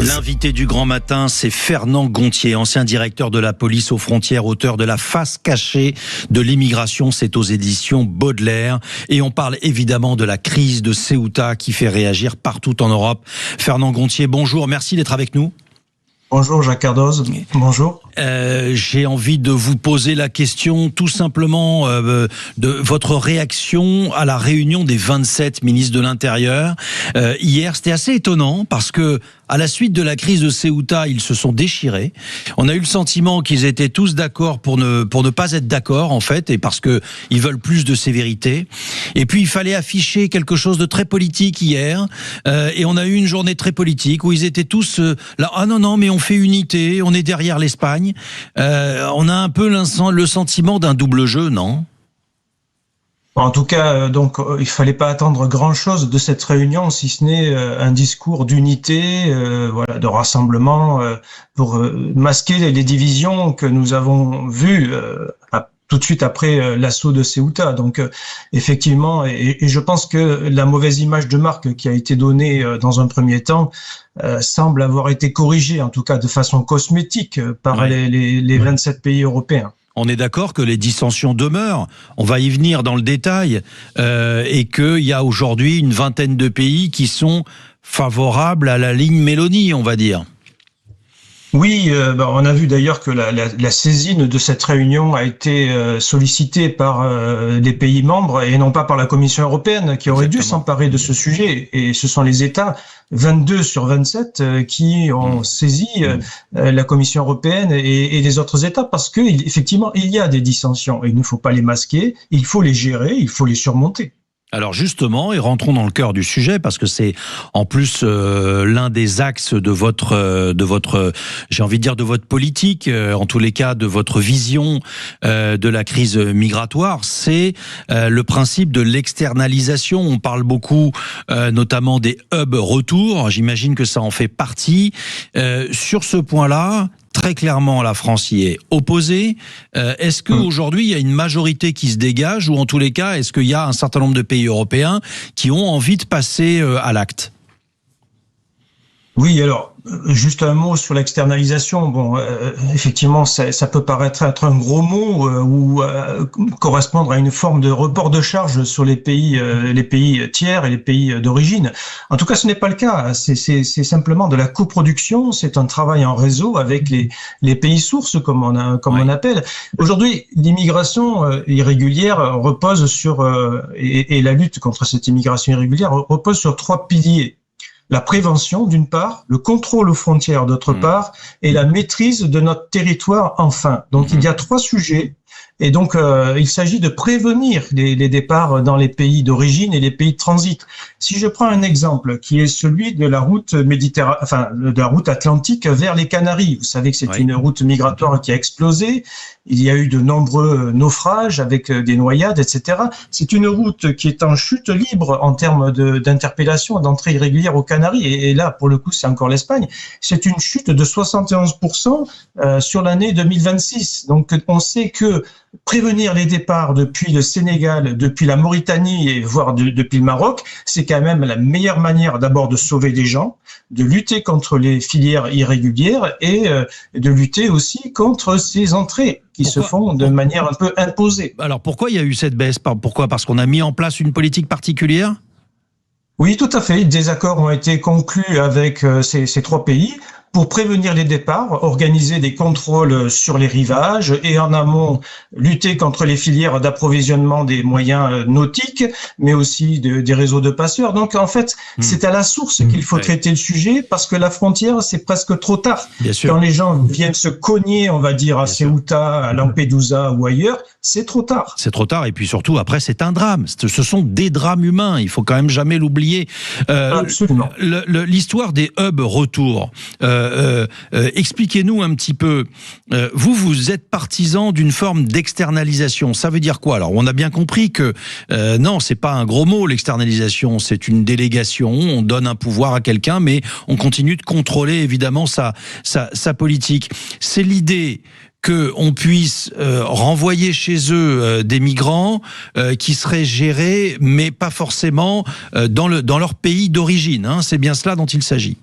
L'invité du grand matin, c'est Fernand Gonthier, ancien directeur de la police aux frontières, auteur de La face cachée de l'immigration. C'est aux éditions Baudelaire. Et on parle évidemment de la crise de Ceuta qui fait réagir partout en Europe. Fernand Gonthier, bonjour, merci d'être avec nous. Bonjour Jacques Cardoz, bonjour. J'ai envie de vous poser la question tout simplement de votre réaction à la réunion des 27 ministres de l'Intérieur. Hier, c'était assez étonnant parce que à la suite de la crise de Ceuta, ils se sont déchirés. On a eu le sentiment qu'ils étaient tous d'accord pour ne pas être d'accord en fait, et parce que ils veulent plus de sévérité. Et puis il fallait afficher quelque chose de très politique hier, et on a eu une journée très politique où ils étaient tous là. Ah non, mais on fait unité, on est derrière l'Espagne. On a un peu le sentiment d'un double jeu, non ? En tout cas, donc, il fallait pas attendre grand-chose de cette réunion, si ce n'est un discours d'unité, voilà, de rassemblement, pour masquer les divisions que nous avons vues tout de suite après l'assaut de Ceuta. Donc, effectivement, et je pense que la mauvaise image de marque qui a été donnée dans un premier temps semble avoir été corrigée, en tout cas de façon cosmétique, par les 27 pays européens. On est d'accord que les dissensions demeurent, on va y venir dans le détail, et qu'il y a aujourd'hui une vingtaine de pays qui sont favorables à la ligne Meloni, on va dire. Oui, on a vu d'ailleurs que la saisine de cette réunion a été sollicitée par les pays membres et non pas par la Commission européenne qui aurait dû s'emparer de ce sujet. Et ce sont les États, 22 sur 27, qui ont saisi la Commission européenne et les autres États parce que effectivement il y a des dissensions et il ne faut pas les masquer, il faut les gérer, il faut les surmonter. Alors justement, et rentrons dans le cœur du sujet, parce que c'est en plus l'un des axes de votre, j'ai envie de dire de votre politique, en tous les cas de votre vision de la crise migratoire, c'est le principe de l'externalisation. On parle beaucoup notamment des hubs retour, j'imagine que ça en fait partie. Sur ce point-là, très clairement, la France y est opposée. Est-ce qu'aujourd'hui, il y a une majorité qui se dégage, ou en tous les cas, est-ce qu'il y a un certain nombre de pays européens qui ont envie de passer à l'acte ? Oui, alors, juste un mot sur l'externalisation. Bon, effectivement, ça peut paraître être un gros mot ou correspondre à une forme de report de charge sur les pays tiers et les pays d'origine. En tout cas, ce n'est pas le cas. C'est simplement de la coproduction. C'est un travail en réseau avec les pays sources, comme on appelle. Aujourd'hui, l'immigration irrégulière repose sur et la lutte contre cette immigration irrégulière repose sur 3 piliers. La prévention, d'une part, le contrôle aux frontières, d'autre part, et la maîtrise de notre territoire, enfin. Donc, il y a 3 sujets. Et donc, il s'agit de prévenir les départs dans les pays d'origine et les pays de transit. Si je prends un exemple qui est celui de la route de la route atlantique vers les Canaries. Vous savez que c'est une route migratoire qui a explosé. Il y a eu de nombreux naufrages avec des noyades, etc. C'est une route qui est en chute libre en termes d'interpellation, d'entrée irrégulière aux Canaries. Et là, pour le coup, c'est encore l'Espagne. C'est une chute de 71% sur l'année 2026. Donc, on sait que prévenir les départs depuis le Sénégal, depuis la Mauritanie et voire depuis le Maroc, c'est quand même la meilleure manière d'abord de sauver des gens, de lutter contre les filières irrégulières et de lutter aussi contre ces entrées qui se font de manière un peu imposée. Alors pourquoi il y a eu cette baisse ? Pourquoi ? Parce qu'on a mis en place une politique particulière ? Oui, tout à fait. Des accords ont été conclus avec ces 3 pays pour prévenir les départs, organiser des contrôles sur les rivages et en amont lutter contre les filières d'approvisionnement des moyens nautiques, mais aussi des réseaux de passeurs. Donc en fait, c'est à la source qu'il faut traiter le sujet parce que la frontière, c'est presque trop tard. Quand les gens viennent se cogner, on va dire, à Ceuta, à Lampedusa ou ailleurs, c'est trop tard. C'est trop tard et puis surtout, après, c'est un drame. Ce sont des drames humains, il faut quand même jamais l'oublier. Absolument. L'histoire des hubs retour, expliquez-nous un petit peu. Vous êtes partisan d'une forme d'externalisation. Ça veut dire quoi? Alors, on a bien compris que non, c'est pas un gros mot, l'externalisation. C'est une délégation. On donne un pouvoir à quelqu'un, mais on continue de contrôler évidemment sa politique. C'est l'idée qu'on puisse renvoyer chez eux des migrants qui seraient gérés, mais pas forcément dans leur pays d'origine. Hein. C'est bien cela dont il s'agit.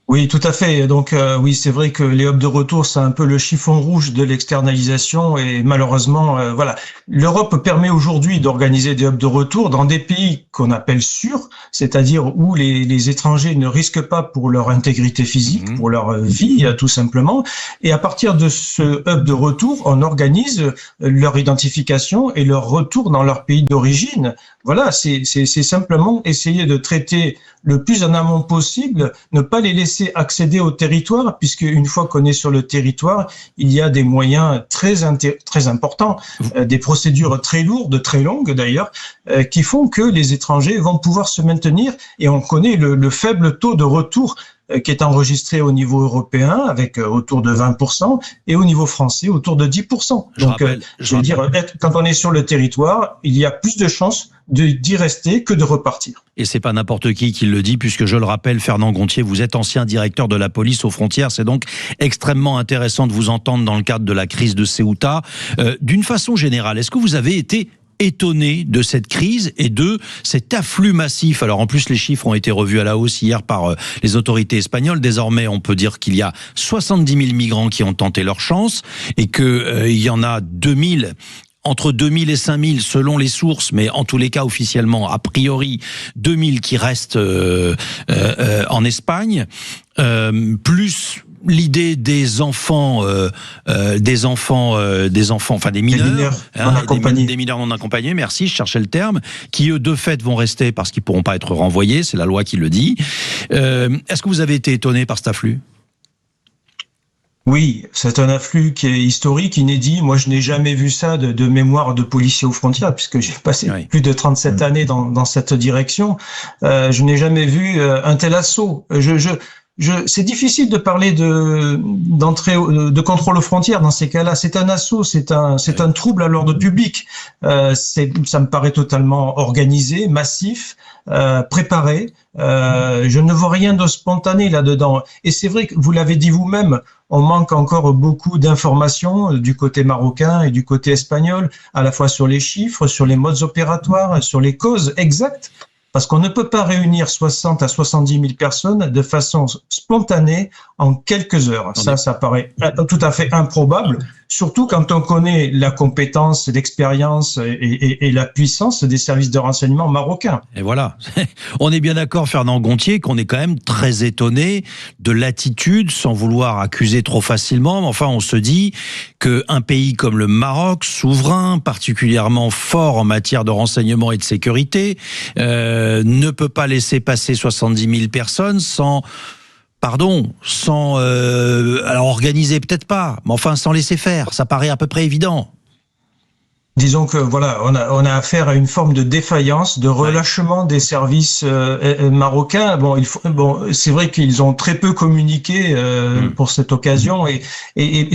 Oui, tout à fait. Donc oui, c'est vrai que les hubs de retour, c'est un peu le chiffon rouge de l'externalisation et malheureusement, voilà. L'Europe permet aujourd'hui d'organiser des hubs de retour dans des pays qu'on appelle sûrs, c'est-à-dire où les étrangers ne risquent pas pour leur intégrité physique, pour leur vie, tout simplement. Et à partir de ce hub de retour, on organise leur identification et leur retour dans leur pays d'origine. Voilà, c'est simplement essayer de traiter le plus en amont possible, ne pas les laisser accéder au territoire, puisque une fois qu'on est sur le territoire, il y a des moyens très importants, des procédures très lourdes, très longues d'ailleurs, qui font que les étrangers vont pouvoir se maintenir, et on connaît le faible taux de retour qui est enregistré au niveau européen avec autour de 20% et au niveau français autour de 10%. Donc, je veux dire, quand on est sur le territoire, il y a plus de chances d'y rester que de repartir. Et c'est pas n'importe qui le dit, puisque je le rappelle, Fernand Gontier, vous êtes ancien directeur de la police aux frontières. C'est donc extrêmement intéressant de vous entendre dans le cadre de la crise de Ceuta. D'une façon générale, est-ce que vous avez été étonné de cette crise et de cet afflux massif? Alors en plus, les chiffres ont été revus à la hausse hier par les autorités espagnoles. Désormais, on peut dire qu'il y a 70 000 migrants qui ont tenté leur chance et qu'il y en a 2000 entre 2000 et 5000 selon les sources, mais en tous les cas officiellement, a priori 2000 qui restent en Espagne, plus l'idée des enfants, enfin des mineurs, des mineurs non accompagnés, merci, je cherchais le terme, qui eux de fait vont rester parce qu'ils pourront pas être renvoyés, c'est la loi qui le dit. Est-ce que vous avez été étonné par cet afflux ? Oui, c'est un afflux qui est historique, inédit. Moi, je n'ai jamais vu ça de mémoire de policier aux frontières, puisque j'ai passé plus de 37 années dans cette direction. Je n'ai jamais vu un tel assaut. C'est difficile de parler de contrôle aux frontières dans ces cas-là. C'est un assaut, c'est un trouble à l'ordre public. Ça me paraît totalement organisé, massif, préparé. Je ne vois rien de spontané là-dedans. Et c'est vrai que vous l'avez dit vous-même, on manque encore beaucoup d'informations du côté marocain et du côté espagnol, à la fois sur les chiffres, sur les modes opératoires, sur les causes exactes. Parce qu'on ne peut pas réunir 60 à 70 000 personnes de façon spontanée en quelques heures. Ça paraît tout à fait improbable, surtout quand on connaît la compétence, l'expérience et la puissance des services de renseignement marocains. Et voilà. On est bien d'accord, Fernand Gontier, qu'on est quand même très étonné de l'attitude, sans vouloir accuser trop facilement, mais enfin on se dit qu'un pays comme le Maroc, souverain, particulièrement fort en matière de renseignement et de sécurité, ne peut pas laisser passer 70 000 personnes sans alors organiser peut-être pas, mais enfin sans laisser faire, ça paraît à peu près évident. Disons que voilà, on a affaire à une forme de défaillance, de relâchement des services marocains. C'est vrai qu'ils ont très peu communiqué pour cette occasion et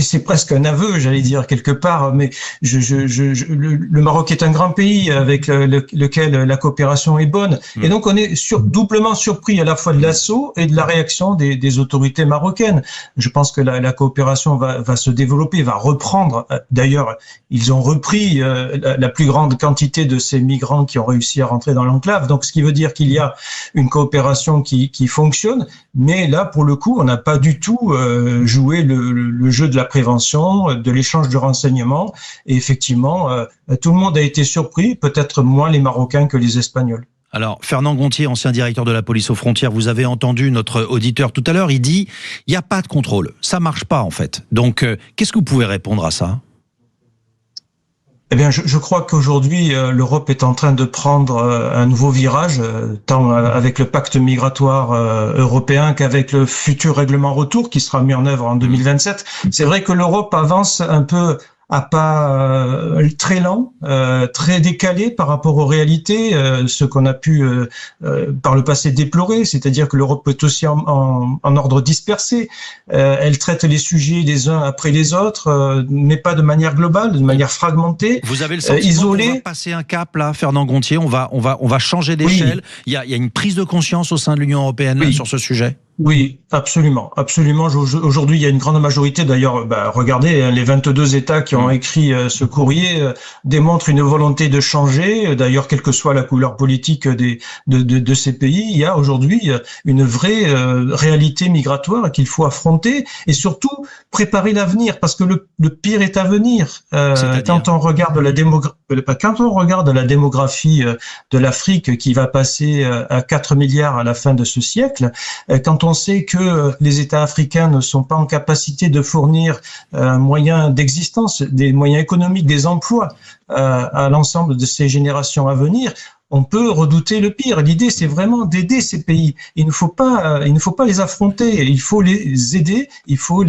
c'est presque un aveu, j'allais dire quelque part. Mais le Maroc est un grand pays avec lequel la coopération est bonne et donc on est doublement surpris à la fois de l'assaut et de la réaction des autorités marocaines. Je pense que la coopération va se développer, va reprendre. D'ailleurs, ils ont repris la plus grande quantité de ces migrants qui ont réussi à rentrer dans l'enclave. Donc, ce qui veut dire qu'il y a une coopération qui fonctionne. Mais là, pour le coup, on n'a pas du tout joué le jeu de la prévention, de l'échange de renseignements. Et effectivement, tout le monde a été surpris, peut-être moins les Marocains que les Espagnols. Alors, Fernand Gontier, ancien directeur de la police aux frontières, vous avez entendu notre auditeur tout à l'heure, il dit « il n'y a pas de contrôle, ça marche pas en fait ». Donc, qu'est-ce que vous pouvez répondre à ça ? Eh bien, je crois qu'aujourd'hui, l'Europe est en train de prendre un nouveau virage, tant avec le pacte migratoire européen qu'avec le futur règlement retour qui sera mis en œuvre en 2027. C'est vrai que l'Europe avance un peu à pas très lent, très décalé par rapport aux réalités, ce qu'on a pu par le passé déplorer, c'est-à-dire que l'Europe est aussi en ordre dispersé. Elle traite les sujets les uns après les autres, mais pas de manière globale, de manière fragmentée. Vous avez le sentiment qu'on va passer un cap là, Fernand Gontier, on va changer d'échelle. Il y a une prise de conscience au sein de l'Union européenne sur ce sujet. Oui. Absolument, absolument. Aujourd'hui, il y a une grande majorité. D'ailleurs, regardez, hein, les 22 États qui ont écrit ce courrier démontrent une volonté de changer. D'ailleurs, quelle que soit la couleur politique de ces pays, il y a aujourd'hui une vraie réalité migratoire qu'il faut affronter et surtout préparer l'avenir, parce que le pire est à venir. Quand on regarde la démographie de l'Afrique qui va passer à 4 milliards à la fin de ce siècle, quand on sait que les États africains ne sont pas en capacité de fournir un moyen d'existence, des moyens économiques, des emplois à l'ensemble de ces générations à venir, on peut redouter le pire. L'idée, c'est vraiment d'aider ces pays. Il ne faut pas les affronter. Il faut les aider. Il faut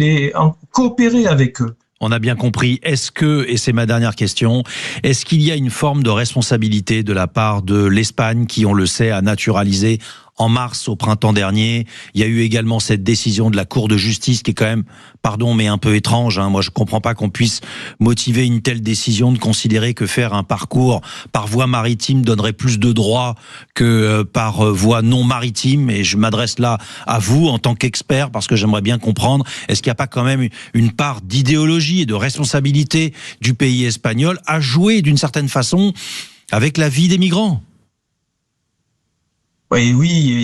coopérer avec eux. On a bien compris. Est-ce que, et c'est ma dernière question, est-ce qu'il y a une forme de responsabilité de la part de l'Espagne qui, on le sait, a naturalisé en mars au printemps dernier? Il y a eu également cette décision de la Cour de justice qui est quand même, pardon, mais un peu étrange. Moi, je comprends pas qu'on puisse motiver une telle décision de considérer que faire un parcours par voie maritime donnerait plus de droits que par voie non maritime. Et je m'adresse là à vous en tant qu'expert parce que j'aimerais bien comprendre, est-ce qu'il n'y a pas quand même une part d'idéologie et de responsabilité du pays espagnol à jouer d'une certaine façon avec la vie des migrants? Oui,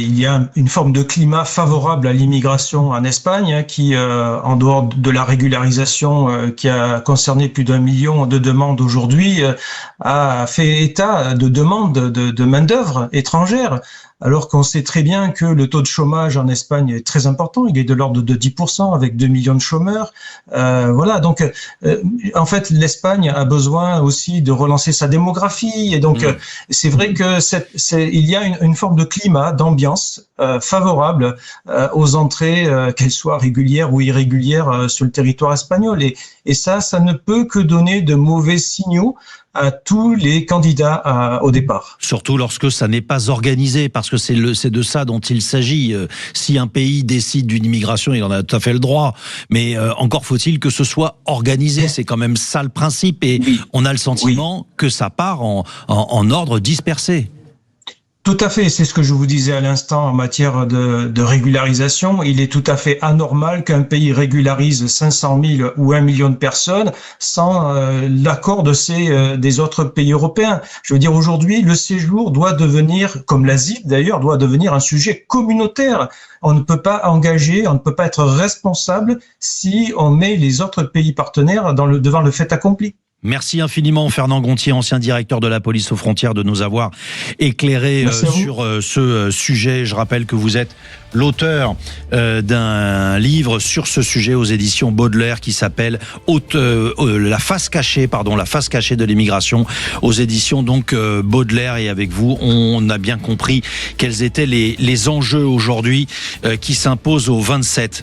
il y a une forme de climat favorable à l'immigration en Espagne qui, en dehors de la régularisation qui a concerné plus d'1 million de demandes aujourd'hui, a fait état de demandes de main-d'œuvre étrangère. Alors qu'on sait très bien que le taux de chômage en Espagne est très important, il est de l'ordre de 10% avec 2 millions de chômeurs. Donc en fait l'Espagne a besoin aussi de relancer sa démographie et donc c'est vrai que il y a une forme de climat, d'ambiance favorable aux entrées, qu'elles soient régulières ou irrégulières sur le territoire espagnol et ça ne peut que donner de mauvais signaux à tous les candidats au départ. Surtout lorsque ça n'est pas organisé, parce que c'est de ça dont il s'agit. Si un pays décide d'une immigration, il en a tout à fait le droit, mais encore faut-il que ce soit organisé. C'est quand même ça le principe, et on a le sentiment que ça part en ordre dispersé. Tout à fait, c'est ce que je vous disais à l'instant en matière de régularisation. Il est tout à fait anormal qu'un pays régularise 500 000 ou 1 million de personnes sans l'accord des autres pays européens. Je veux dire, aujourd'hui, le séjour doit devenir, comme l'asile d'ailleurs, doit devenir un sujet communautaire. On ne peut pas engager, on ne peut pas être responsable si on met les autres pays partenaires devant le fait accompli. Merci infiniment Fernand Gontier, ancien directeur de la police aux frontières, de nous avoir éclairé sur ce sujet. Je rappelle que vous êtes l'auteur d'un livre sur ce sujet aux éditions Baudelaire qui s'appelle La face cachée de l'immigration, aux éditions donc Baudelaire. Et avec vous, on a bien compris quels étaient les enjeux aujourd'hui qui s'imposent aux 27.